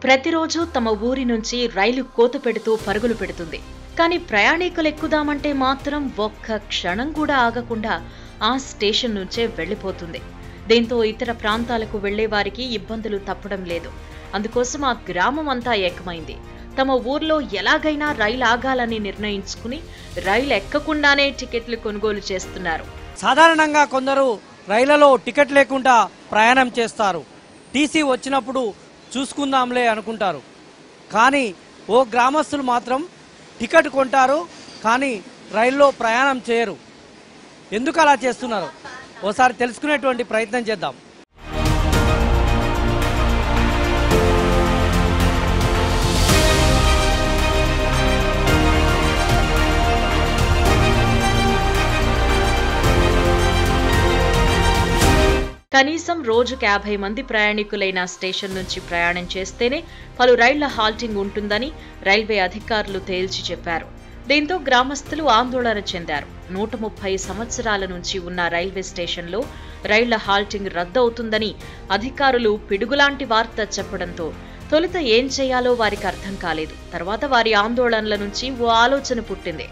ప్రతిరోజు తమ ఊరి నుంచి రైలు కోత పెడుతూ పరుగులు పెడుతుంది. కానీ ప్రయాణికులు ఎక్కుదామంటే మాత్రం ఒక్క క్షణం కూడా ఆగకుండా ఆ స్టేషన్ నుంచే వెళ్లిపోతుంది. దీంతో ఇతర ప్రాంతాలకు వెళ్లే వారికి ఇబ్బందులు తప్పడం లేదు. అందుకోసం ఆ గ్రామం అంతా ఏకమైంది. తమ ఊర్లో ఎలాగైనా రైలు ఆగాలని నిర్ణయించుకుని రైలు ఎక్కకుండానే టికెట్లు కొనుగోలు చేస్తున్నారు. సాధారణంగా కొందరు రైళ్లలో టికెట్ లేకుండా ప్రయాణం చేస్తారు. టీసీ వచ్చినప్పుడు చూసుకుందాంలే అనుకుంటారు. కానీ ఓ గ్రామస్తులు మాత్రం టికెట్ కొంటారు, కానీ రైల్లో ప్రయాణం చేయరు. ఎందుకు అలా చేస్తున్నారు ఓసారి తెలుసుకునేటువంటి ప్రయత్నం చేద్దాం. కనీసం రోజుకు 50 మంది ప్రయాణికులైన స్టేషన్ నుంచి ప్రయాణం చేస్తేనే పలు రైళ్ల హాల్టింగ్ ఉంటుందని రైల్వే అధికారులు తేల్చి చెప్పారు. దీంతో గ్రామస్తులు ఆందోళన చెందారు. 130 సంవత్సరాల నుంచి ఉన్న రైల్వే స్టేషన్లో రైళ్ల హాల్టింగ్ రద్దవుతుందని అధికారులు పిడుగులాంటి వార్త చెప్పడంతో తొలుత ఏం చేయాలో వారికి అర్థం కాలేదు. తర్వాత వారి ఆందోళనల నుంచి ఓ ఆలోచన పుట్టింది.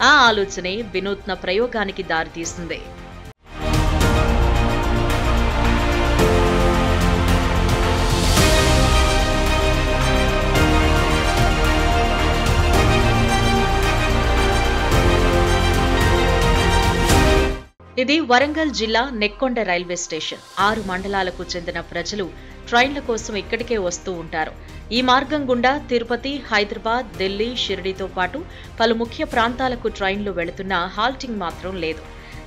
ఆ ఆలోచనే వినూత్న ప్రయోగానికి దారితీసింది. ఇది వరంగల్ జిల్లా నెక్కొండ రైల్వే స్టేషన్. 6 మండలాలకు చెందిన ప్రజలు ట్రైన్ల కోసం ఇక్కడికే వస్తూ ఉంటారు. ఈ మార్గం గుండా తిరుపతి, హైదరాబాద్, ఢిల్లీ, షిరిడీతో పాటు పలు ముఖ్య ప్రాంతాలకు ట్రైన్లు వెళుతున్నా హాల్టింగ్ మాత్రం లేదు.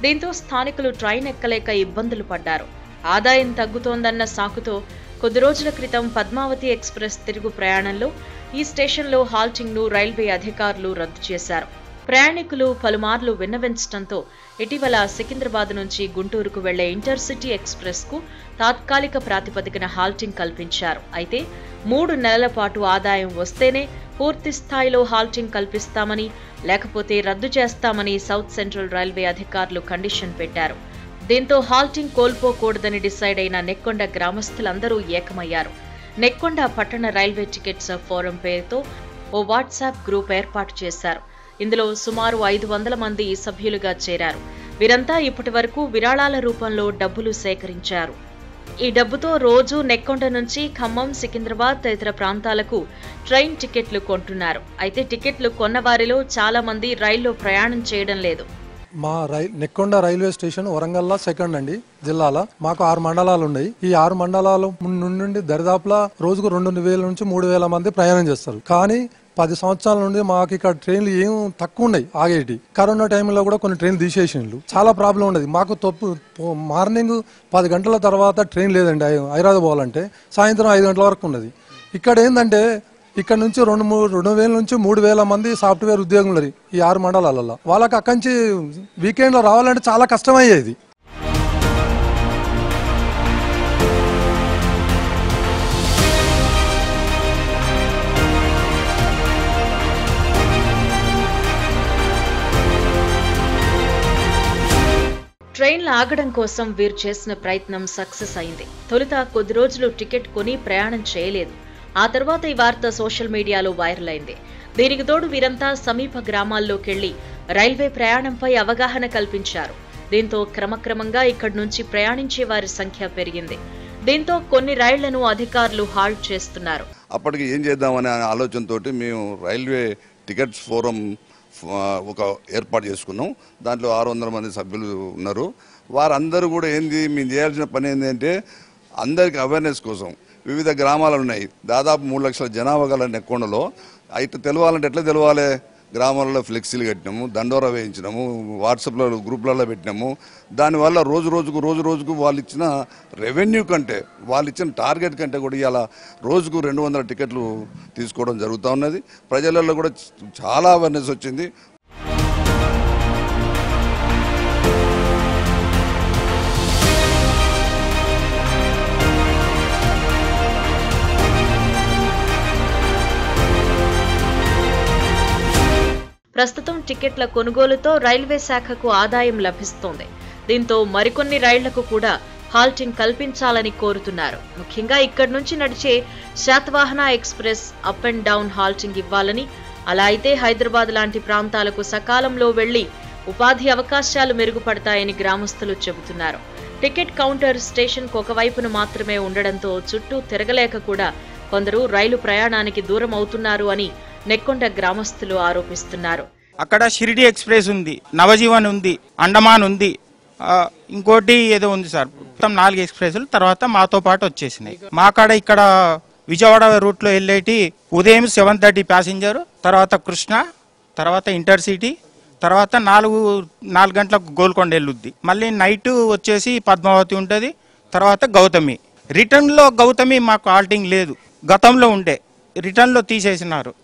దీంతో స్థానికులు ట్రైన్ ఎక్కలేక ఇబ్బందులు పడ్డారు. ఆదాయం తగ్గుతోందన్న సాకుతో కొద్ది రోజుల క్రితం పద్మావతి ఎక్స్ప్రెస్ తిరుగు ప్రయాణంలో ఈ స్టేషన్లో హాల్టింగ్ను రైల్వే అధికారులు రద్దు చేశారు. ప్రయాణికులు పలుమార్లు విన్నవించడంతో ఇటీవల సికింద్రాబాద్ నుంచి గుంటూరుకు వెళ్లే ఇంటర్సిటీ ఎక్స్ప్రెస్ కు తాత్కాలిక ప్రాతిపదికన హాల్టింగ్ కల్పించారు. అయితే 3 నెలల పాటు ఆదాయం వస్తేనే పూర్తి స్థాయిలో హాల్టింగ్ కల్పిస్తామని, లేకపోతే రద్దు చేస్తామని సౌత్ సెంట్రల్ రైల్వే అధికారులు కండిషన్ పెట్టారు. దీంతో హాల్టింగ్ కోల్పోకూడదని డిసైడ్ అయిన నెక్కొండ గ్రామస్తులందరూ ఏకమయ్యారు. నెక్కొండ పట్టణ రైల్వే టికెట్స్ ఫోరం పేరుతో ఓ వాట్సాప్ గ్రూప్ ఏర్పాటు చేశారు. ఇందులో సుమారు 500 మంది సభ్యులుగా చేరారు. వీరంతా ఇప్పటి వరకు విరాళాల రూపంలో డబ్బులు సేకరించారు. ఈ డబ్బుతో రోజు నెక్కొండ నుంచి ఖమ్మం, సికింద్రాబాద్ తదితర ప్రాంతాలకు ట్రైన్ టికెట్లు కొంటున్నారు. అయితే టికెట్లు కొన్న వారిలో చాలా మంది రైల్లో ప్రయాణం చేయడం లేదు. మా Nekkonda railway station Warangal second అండి జిల్లాలో. మాకు 6 మండలాలు ఉన్నాయి. ఈ 6 మండలాల నుండి దరిదాపులా రోజుకు 2000 నుంచి 3000 మంది ప్రయాణం చేస్తారు. కానీ 10 సంవత్సరాల నుండి మాకు ఇక్కడ ట్రైన్లు ఏం తక్కువ ఉన్నాయి ఆగేటి. కరోనా టైంలో కూడా కొన్ని ట్రైన్లు తీసేసిండ్రు. చాలా ప్రాబ్లం ఉండదు మాకు. మార్నింగ్ 10 గంటల తర్వాత ట్రైన్ లేదండి. హైదరాబాద్ పోవాలంటే సాయంత్రం 5 గంటల వరకు ఉన్నది. ఇక్కడ ఏంటంటే ఇక్కడ నుంచి 2000 నుంచి 3000 మంది సాఫ్ట్వేర్ ఉద్యోగం ఉన్నది ఈ 6 మండలాలలో. వాళ్ళకి అక్కడి నుంచి వీకెండ్ లో రావాలంటే చాలా కష్టమయ్యేది. ట్రైన్లు ఆగడం కోసం వీరు చేసిన ప్రయత్నం సక్సెస్ అయింది. తొలుత కొద్ది రోజులు టికెట్ కొని ప్రయాణం చేయలేదు. ఆ తర్వాత ఈ వార్త సోషల్ మీడియాలో వైరల్ అయింది. దీనికి తోడు వీరంతా సమీప గ్రామాల్లోకెళ్లి రైల్వే ప్రయాణంపై అవగాహన కల్పించారు. దీంతో క్రమక్రమంగా ఇక్కడి నుంచి ప్రయాణించే వారి సంఖ్య పెరిగింది. దీంతో కొన్ని రైళ్లను అధికారులు హాల్ట్ చేస్తున్నారు. అప్పటికి ఏం చేద్దామనే ఆలోచనతోటి మేము రైల్వే టికెట్స్ ఫోరం ఒక ఏర్పాటు చేసుకున్నాం. దాంట్లో 600 మంది సభ్యులు ఉన్నారు. వారందరూ కూడా మేము చేయాల్సిన పని ఏంటంటే అందరికి అవేర్నెస్ కోసం వివిధ గ్రామాలు ఉన్నాయి. దాదాపు 3 లక్షల జనాభా గల నెక్కొండలో అయితే తెలవాలంటే ఎట్లా తెలవాలి? గ్రామాలలో ఫ్లెక్సీలు కట్టినాము, దండోరా వేయించినాము, వాట్సాప్లో గ్రూప్లలో పెట్టినాము. దానివల్ల రోజు రోజుకు వాళ్ళు ఇచ్చిన రెవెన్యూ కంటే, వాళ్ళు ఇచ్చిన టార్గెట్ కంటే కూడా ఇలా రోజుకు 200 టికెట్లు తీసుకోవడం జరుగుతూ ఉన్నది. ప్రజలలో కూడా చాలా అవేర్నెస్ వచ్చింది. ప్రస్తుతం టికెట్ల కొనుగోలుతో రైల్వే శాఖకు ఆదాయం లభిస్తోంది. దీంతో మరికొన్ని రైళ్లకు కూడా హాల్టింగ్ కల్పించాలని కోరుతున్నారు. ముఖ్యంగా ఇక్కడి నుంచి నడిచే Satavahana express up and down halting ఇవ్వాలని, అలా అయితే హైదరాబాద్ లాంటి ప్రాంతాలకు సకాలంలో వెళ్లి ఉపాధి అవకాశాలు మెరుగుపడతాయని గ్రామస్తులు చెబుతున్నారు. టికెట్ కౌంటర్ స్టేషన్కు ఒకవైపున మాత్రమే ఉండడంతో చుట్టూ తిరగలేక కూడా కొందరు రైలు ప్రయాణానికి దూరం అవుతున్నారు అని నెక్కొండ గ్రామస్తులు ఆరోపిస్తున్నారు. అక్కడ షిరిడి ఎక్స్ప్రెస్ ఉంది, నవజీవన్ ఉంది, అండమాన్ ఉంది, ఇంకోటి ఏదో ఉంది సార్. మొత్తం 4 ఎక్స్ప్రెస్లు తర్వాత మాతో పాటు వచ్చేసినాయి. మా కాడ ఇక్కడ విజయవాడ రూట్లో వెళ్ళేటి ఉదయం 7:30 ప్యాసింజర్, తర్వాత కృష్ణ, తర్వాత ఇంటర్సిటీ, తర్వాత 4 గంటలకు గోల్కొండ వెళ్ళుద్ది. మళ్ళీ నైట్ వచ్చేసి పద్మావతి ఉంటుంది, తర్వాత గౌతమి. రిటర్న్లో గౌతమి మాకు హాల్టింగ్ లేదు, గతంలో ఉండే రిటర్న్లో తీసేసినారు.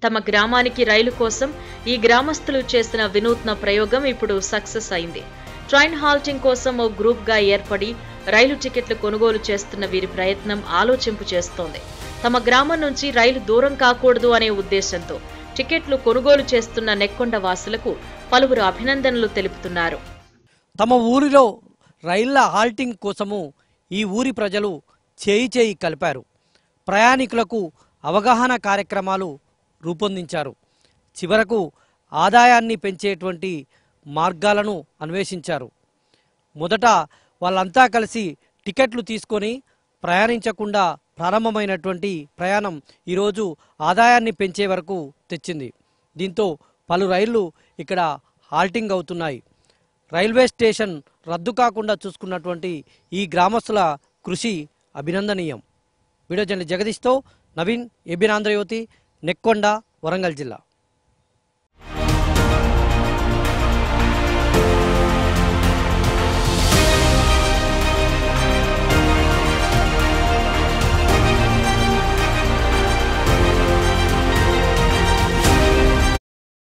తమ గ్రామానికి రైలు కోసం ఈ గ్రామస్తులు చేసిన వినూత్న ప్రయోగం ఇప్పుడు సక్సెస్ అయింది. ట్రైన్ హాల్టింగ్ కోసం ఓ గ్రూప్ గా ఏర్పడి రైలు టికెట్లు కొనుగోలు చేస్తున్న వీరి ప్రయత్నం ఆలోచింపు చేస్తోంది. తమ గ్రామం నుంచి రైలు దూరం కాకూడదు అనే ఉద్దేశంతో టికెట్లు కొనుగోలు చేస్తున్న నెక్కొండ వాసులకు పలువురు అభినందనలు తెలుపుతున్నారు. తమ ఊరిలో రైళ్ల హాల్టింగ్ కోసము ఈ ఊరి ప్రజలు చేయి కలిపారు. ప్రయాణికులకు అవగాహన కార్యక్రమాలు రూపొందించారు. చివరకు ఆదాయాన్ని పెంచేటువంటి మార్గాలను అన్వేషించారు. మొదట వాళ్ళంతా కలిసి టికెట్లు తీసుకొని ప్రయాణించకుండా ప్రారంభమైనటువంటి ప్రయాణం ఈరోజు ఆదాయాన్ని పెంచే వరకు తెచ్చింది. దీంతో పలు రైళ్లు ఇక్కడ హాల్టింగ్ అవుతున్నాయి. రైల్వే స్టేషన్ రద్దు కాకుండా చూసుకున్నటువంటి ఈ గ్రామస్తుల కృషి అభినందనీయం. వీడియో జర్నలిస్ట్ జగదీష్తో నవీన్, ఏబీఎన్ ఆంధ్రజ్యోతి, నెక్కొండ, వరంగల్ జిల్లా.